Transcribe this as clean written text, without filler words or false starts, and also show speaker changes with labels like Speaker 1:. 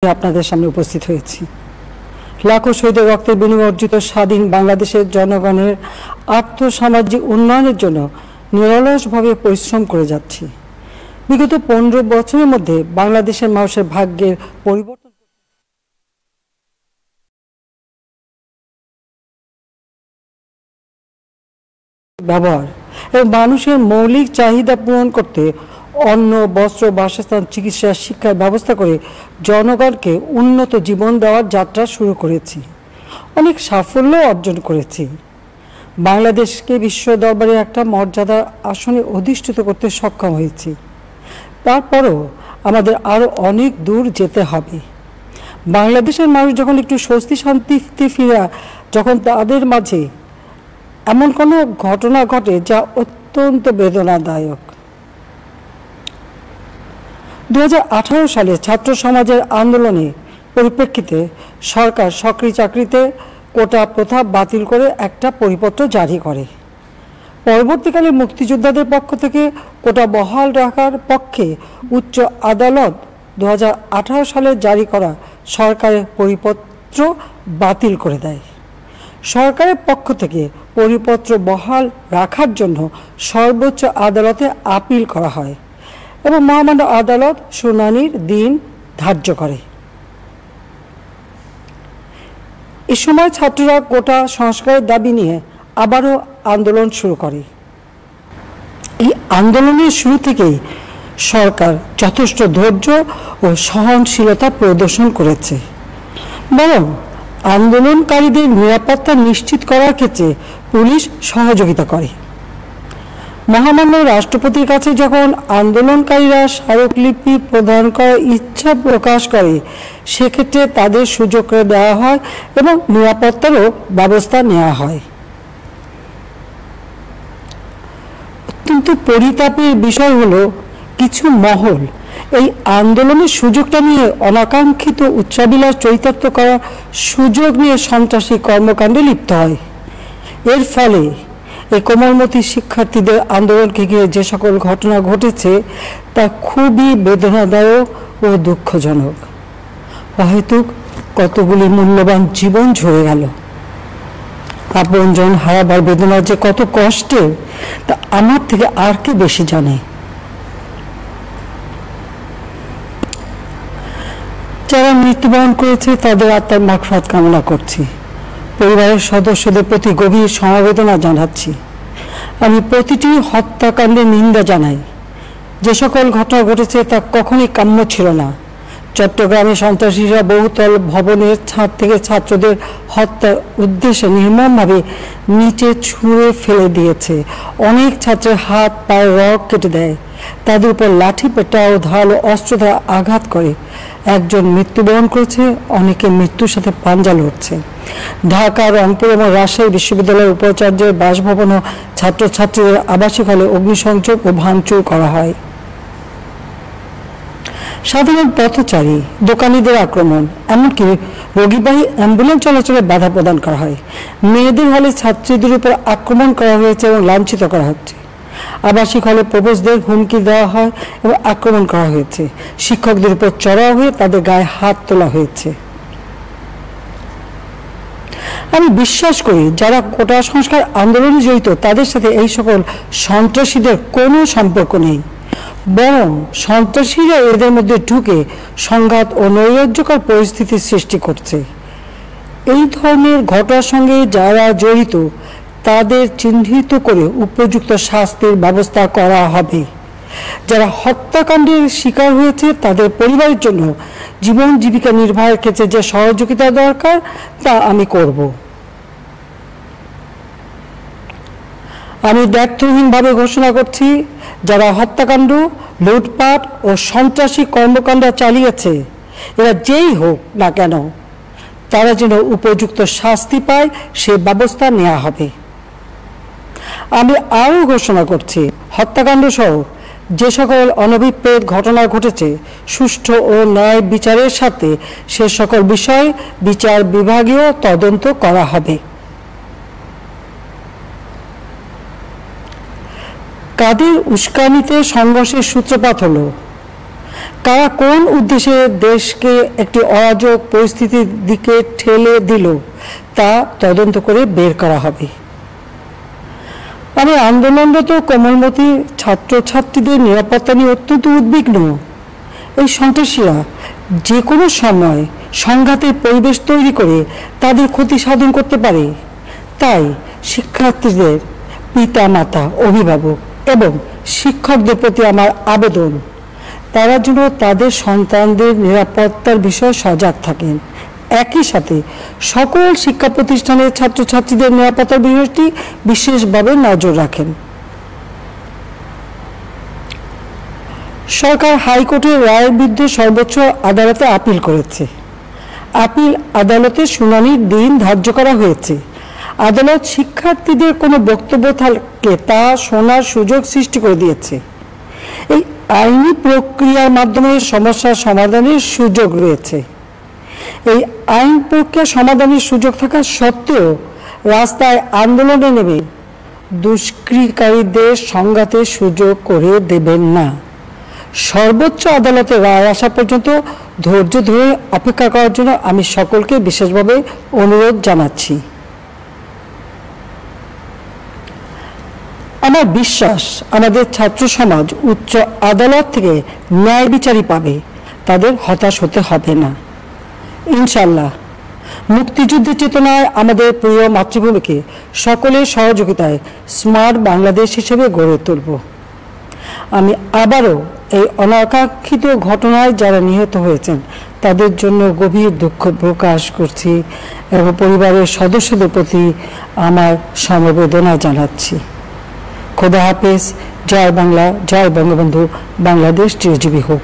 Speaker 1: আপনাদের সামনে উপস্থিত হয়েছি। লাখো শহীদের রক্তের বিনিময়ে অর্জিত স্বাধীন বাংলাদেশের জনগণের আর্থসামাজিক উন্নয়নের জন্য নিরলসভাবে পরিশ্রম করে যাচ্ছি। বিগত 15 বছরের মধ্যে বাংলাদেশের মানুষের ভাগ্যের পরিবর্তন ব্যবহার এবং মানুষের মৌলিক চাহিদা পূরণ করতে অন্ন, বস্ত্র, বাসস্থান, চিকিৎসা, শিক্ষার ব্যবস্থা করে জনগণকে উন্নত জীবন দেওয়ার যাত্রা শুরু করেছি। অনেক সাফল্য অর্জন করেছি। বাংলাদেশকে বিশ্ব দরবারে একটা মর্যাদার আসনে অধিষ্ঠিত করতে সক্ষম হয়েছি। তারপরও আমাদের আরও অনেক দূর যেতে হবে। বাংলাদেশের মানুষ যখন একটু স্বস্তি শান্তিতে ফিরে, যখন তাদের মাঝে এমন কোনো ঘটনা ঘটে যা অত্যন্ত বেদনাদায়ক। 2018 সালে ছাত্র সমাজের আন্দোলনে পরিপ্রেক্ষিতে সরকার সরকারি চাকরিতে কোটা প্রথা বাতিল করে একটা পরিপত্র জারি করে। পরবর্তীকালে মুক্তিযোদ্ধাদের পক্ষ থেকে কোটা বহাল রাখার পক্ষে উচ্চ আদালত 2018 সালে জারি করা সরকারের পরিপত্র বাতিল করে দেয়। সরকারের পক্ষ থেকে পরিপত্র বহাল রাখার জন্য সর্বোচ্চ আদালতে আপিল করা হয় এবং মহামান্য আদালত শুনানির দিন ধার্য করে। এ সময় ছাত্ররা কোটা সংস্কারের দাবি নিয়ে আবারও আন্দোলন শুরু করে। এই আন্দোলনের শুরু থেকেই সরকার যথেষ্ট ধৈর্য ও সহনশীলতা প্রদর্শন করেছে, বরং আন্দোলনকারীদের নিরাপত্তা নিশ্চিত করার ক্ষেত্রে পুলিশ সহযোগিতা করে। মহামান্য রাষ্ট্রপতির কাছে যখন আন্দোলনকারীরা স্মারকলিপি প্রদান করার ইচ্ছা প্রকাশ করে, সেক্ষেত্রে তাদের সুযোগ করে দেওয়া হয় এবং নিরাপত্তারও ব্যবস্থা নেওয়া হয়। অত্যন্ত পরিতাপের বিষয় হলো, কিছু মহল এই আন্দোলনের সুযোগটা নিয়ে অনাকাঙ্ক্ষিত উচ্চাবিলাস চরিতার্থ করার সুযোগ নিয়ে সন্ত্রাসী কর্মকাণ্ডে লিপ্ত হয়। এর ফলে এই কোমলমতি শিক্ষার্থীদের আন্দোলনকে ঘিরে যে সকল ঘটনা ঘটেছে তা খুবই বেদনাদায়ক ও দুঃখজনক। হয়তো কতগুলি মূল্যবান জীবন ঝরে গেল। আপনজন হারাবার বেদনা যে কত কষ্টের তা আমার থেকে আর কে বেশি জানে। যারা মৃত্যুবরণ করেছে তাদের আত্মার মাগফিরাত কামনা করছি। পরিবারের সদস্যদের প্রতি গভীর সমবেদনা জানাচ্ছি। আমি প্রতিটি হত্যাকাণ্ডের নিন্দা জানাই। যে সকল ঘটনা ঘটেছে তা কখনোই কাম্য ছিল না। চট্টগ্রামে সন্ত্রাসীরা বহুতল ভবনের ছাদ থেকে ছাত্রদের হত্যার উদ্দেশ্যে নির্মমভাবে নিচে ছুঁড়ে ফেলে দিয়েছে। অনেক ছাত্রের হাত পায়ের রগ কেটে দেয়, তাদের উপর লাঠি পেটা ও ধারালো অস্ত্র দ্বারা আঘাত করে। একজন মৃত্যুবরণ করেছে, অনেকে মৃত্যুর সাথে পাঞ্জা লড়ছে। ঢাকা, রংপুর এবং রাজশাহী বিশ্ববিদ্যালয়ের উপাচার্যের বাসভবন ও ছাত্রছাত্রীদের আবাসিক হলে অগ্নিসংযোগ ও ভাঙচুর করা হয়। সাধারণ পথচারী, দোকানিদের আক্রমণ, এমনকি রোগীবাহী অ্যাম্বুলেন্স চলাচলে বাধা প্রদান করা হয়। মেয়েদের হলে ছাত্রীদের উপর আক্রমণ করা হয়েছে এবং লাঞ্ছিত করা হচ্ছে। আবাসিক হলে প্রবেশদের হুমকি দেওয়া হয় এবং আক্রমণ করা হয়েছে। শিক্ষকদের উপর চড়াও হয়ে তাদের গায়ে হাত তোলা হয়েছে। আমি বিশ্বাস করি যারা কোটা সংস্কার আন্দোলনে জড়িত তাদের সাথে এই সকল সন্ত্রাসীদের কোনো সম্পর্ক নেই, বরং সন্ত্রাসীরা এদের মধ্যে ঢুকে সংঘাত ও নৈরাজ্যকর পরিস্থিতির সৃষ্টি করছে। এই ধরনের ঘটনার সঙ্গে যারা জড়িত তাদের চিহ্নিত করে উপযুক্ত শাস্তির ব্যবস্থা করা হবে। যারা হত্যাকাণ্ডের শিকার হয়েছে তাদের পরিবারের জন্য জীবন জীবিকা নির্বাহের ক্ষেত্রে যে সহযোগিতা দরকার তা আমি করব। আমি দ্ব্যর্থহীনভাবে ঘোষণা করছি, যারা হত্যাকাণ্ড, লুটপাট ও সন্ত্রাসী কর্মকাণ্ড চালিয়েছে, এরা যেই হোক না কেন, তারা যেন উপযুক্ত শাস্তি পায় সে ব্যবস্থা নেওয়া হবে। আমি আরও ঘোষণা করছি, হত্যাকাণ্ড সহ যে সকল অনভিপ্রেত ঘটনা ঘটেছে সুষ্ঠু ও ন্যায় বিচারের সাথে সে সকল বিষয়ে বিচার বিভাগীয় তদন্ত করা হবে। কাদের উস্কানিতে সংঘর্ষের সূত্রপাত হলো কারা কোন উদ্দেশ্যে দেশকে একটি অরাজক পরিস্থিতির দিকে ঠেলে দিল তা তদন্ত করে বের করা হবে। আমি আন্দোলনরত কোমলমতি ছাত্রছাত্রীদের নিরাপত্তা নিয়ে অত্যন্ত উদ্বিগ্ন। এই সন্ত্রাসীরা যে কোনো সময় সংঘাতের পরিবেশ তৈরি করে তাদের ক্ষতি সাধন করতে পারে। তাই শিক্ষার্থীদের পিতা মাতা, অভিভাবক এবং শিক্ষকদের প্রতি আমার আবেদন, তারা যেন তাদের সন্তানদের নিরাপত্তার বিষয়ে সজাগ থাকেন। একই সাথে সকল শিক্ষা প্রতিষ্ঠানের ছাত্রছাত্রীদের নিরাপত্তার বিষয়টি বিশেষভাবে নজর রাখেন। সরকার হাইকোর্টের রায়ের বিরুদ্ধে সর্বোচ্চ আদালতে আপিল করেছে। আপিল আদালতের শুনানির দিন ধার্য করা হয়েছে। আদালত শিক্ষার্থীদের কোনো বক্তব্য থাকলে তা শোনার সুযোগ সৃষ্টি করে দিয়েছে। এই আইনি প্রক্রিয়ার মাধ্যমে সমস্যার সমাধানের সুযোগ রয়েছে। এই আইন প্রক্রিয়া সমাধানের সুযোগ থাকা সত্ত্বেও রাস্তায় আন্দোলনে নেমে দুষ্কৃতিকারীদের সংঘাতের সুযোগ করে দেবেন না। সর্বোচ্চ আদালতের রায় আসা পর্যন্ত ধৈর্য ধরে অপেক্ষা করার জন্য আমি সকলকে বিশেষভাবে অনুরোধ জানাচ্ছি। আমার বিশ্বাস আমাদের ছাত্র সমাজ উচ্চ আদালত থেকে ন্যায় বিচারই পাবে, তাদের হতাশ হতে হবে না। ইনশাআল্লাহ মুক্তিযুদ্ধের চেতনায় আমাদের প্রিয় মাতৃভূমিকে সকলের সহযোগিতায় স্মার্ট বাংলাদেশ হিসেবে গড়ে তুলব। আমি আবারও এই অনাকাঙ্ক্ষিত ঘটনায় যারা নিহত হয়েছেন তাদের জন্য গভীর দুঃখ প্রকাশ করছি এবং পরিবারের সদস্যদের প্রতি আমার সমবেদনা জানাচ্ছি। খোদা হাফেজ। জয় বাংলা, জয় বঙ্গবন্ধু। বাংলাদেশ চিরজীবী হোক।